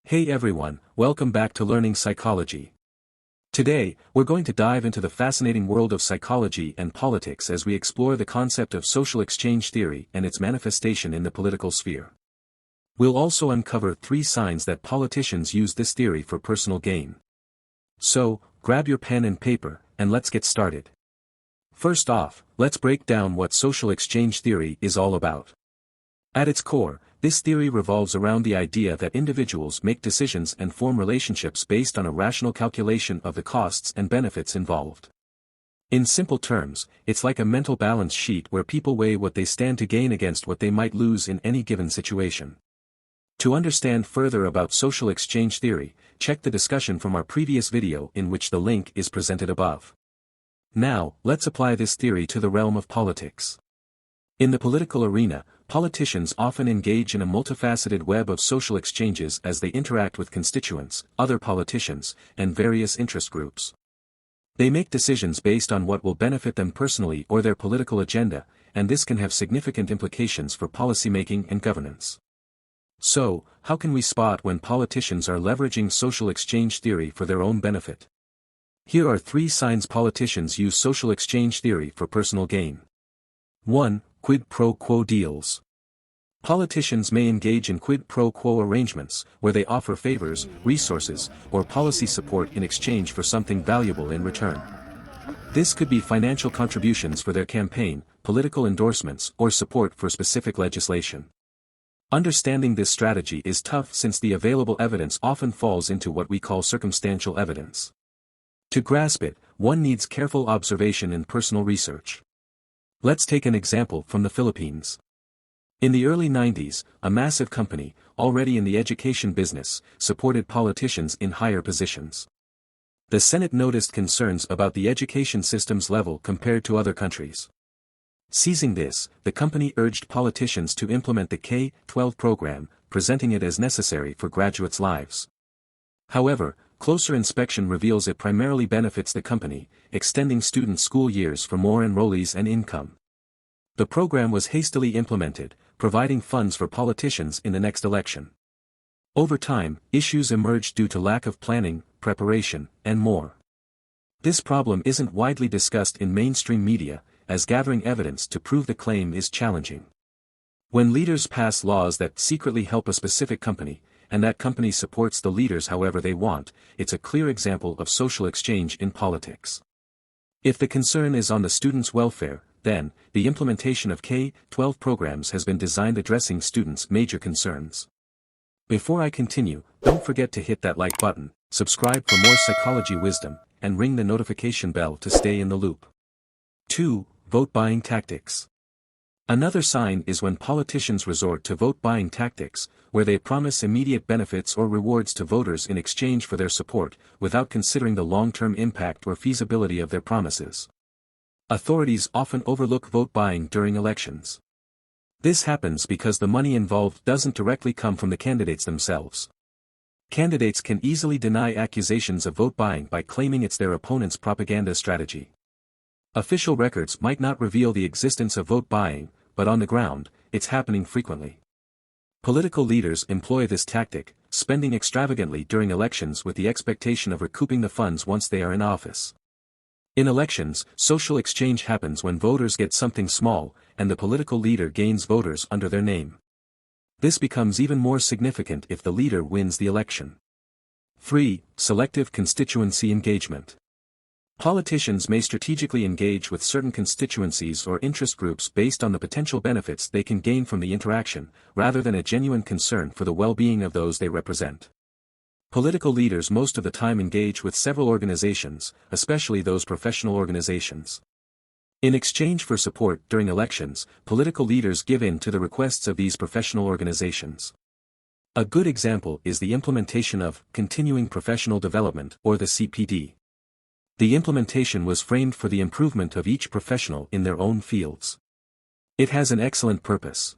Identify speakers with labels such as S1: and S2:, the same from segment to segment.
S1: Hey everyone, welcome back to Learning Psychology. Today, we're going to dive into the fascinating world of psychology and politics as we explore the concept of social exchange theory and its manifestation in the political sphere. We'll also uncover 3 signs that politicians use this theory for personal gain. So, grab your pen and paper, and let's get started. First off, let's break down what social exchange theory is all about. At its core, this theory revolves around the idea that individuals make decisions and form relationships based on a rational calculation of the costs and benefits involved. In simple terms, it's like a mental balance sheet where people weigh what they stand to gain against what they might lose in any given situation. To understand further about social exchange theory, check the discussion from our previous video in which the link is presented above. Now, let's apply this theory to the realm of politics. In the political arena, politicians often engage in a multifaceted web of social exchanges as they interact with constituents, other politicians, and various interest groups. They make decisions based on what will benefit them personally or their political agenda, and this can have significant implications for policymaking and governance. So, how can we spot when politicians are leveraging social exchange theory for their own benefit? Here are 3 signs politicians use social exchange theory for personal gain. 1. Quid pro quo deals. Politicians may engage in quid pro quo arrangements, where they offer favors, resources, or policy support in exchange for something valuable in return. This could be financial contributions for their campaign, political endorsements, or support for specific legislation. Understanding this strategy is tough since the available evidence often falls into what we call circumstantial evidence. To grasp it, one needs careful observation and personal research. Let's take an example from the Philippines. In the early 90s, a massive company, already in the education business, supported politicians in higher positions. The Senate noticed concerns about the education system's level compared to other countries. Seizing this, the company urged politicians to implement the K-12 program, presenting it as necessary for graduates' lives. However, closer inspection reveals it primarily benefits the company, extending student school years for more enrollees and income. The program was hastily implemented, providing funds for politicians in the next election. Over time, issues emerged due to lack of planning, preparation, and more. This problem isn't widely discussed in mainstream media, as gathering evidence to prove the claim is challenging. When leaders pass laws that secretly help a specific company, and that company supports the leaders however they want, it's a clear example of social exchange in politics. If the concern is on the students' welfare, then, the implementation of K-12 programs has been designed addressing students' major concerns. Before I continue, don't forget to hit that like button, subscribe for more psychology wisdom, and ring the notification bell to stay in the loop. 2. Vote-buying tactics. Another sign is when politicians resort to vote-buying tactics, where they promise immediate benefits or rewards to voters in exchange for their support, without considering the long-term impact or feasibility of their promises. Authorities often overlook vote-buying during elections. This happens because the money involved doesn't directly come from the candidates themselves. Candidates can easily deny accusations of vote-buying by claiming it's their opponent's propaganda strategy. Official records might not reveal the existence of vote-buying, but on the ground, it's happening frequently. Political leaders employ this tactic, spending extravagantly during elections with the expectation of recouping the funds once they are in office. In elections, social exchange happens when voters get something small, and the political leader gains voters under their name. This becomes even more significant if the leader wins the election. 3. Selective constituency engagement. Politicians may strategically engage with certain constituencies or interest groups based on the potential benefits they can gain from the interaction, rather than a genuine concern for the well-being of those they represent. Political leaders most of the time engage with several organizations, especially those professional organizations. In exchange for support during elections, political leaders give in to the requests of these professional organizations. A good example is the implementation of Continuing Professional Development, or the CPD. The implementation was framed for the improvement of each professional in their own fields. It has an excellent purpose.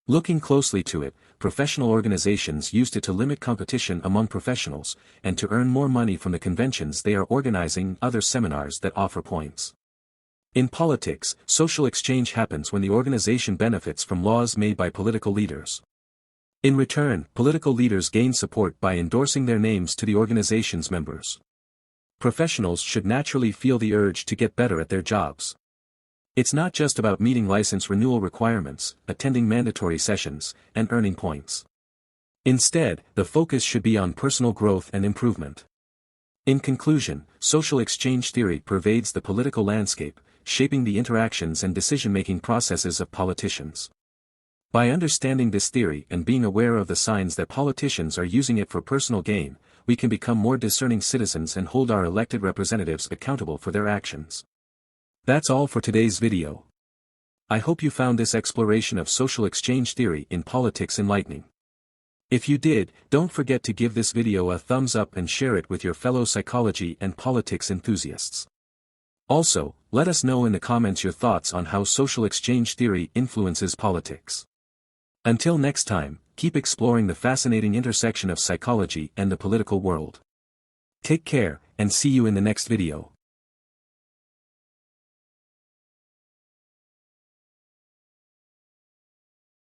S1: Looking closely to it, professional organizations used it to limit competition among professionals, and to earn more money from the conventions they are organizing, other seminars that offer points. In politics, social exchange happens when the organization benefits from laws made by political leaders. In return, political leaders gain support by endorsing their names to the organization's members. Professionals should naturally feel the urge to get better at their jobs. It's not just about meeting license renewal requirements, attending mandatory sessions, and earning points. Instead, the focus should be on personal growth and improvement. In conclusion, social exchange theory pervades the political landscape, shaping the interactions and decision-making processes of politicians. By understanding this theory and being aware of the signs that politicians are using it for personal gain, we can become more discerning citizens and hold our elected representatives accountable for their actions. That's all for today's video. I hope you found this exploration of social exchange theory in politics enlightening. If you did, don't forget to give this video a thumbs up and share it with your fellow psychology and politics enthusiasts. Also, let us know in the comments your thoughts on how social exchange theory influences politics. Until next time, keep exploring the fascinating intersection of psychology and the political world. Take care, and see you in the next video.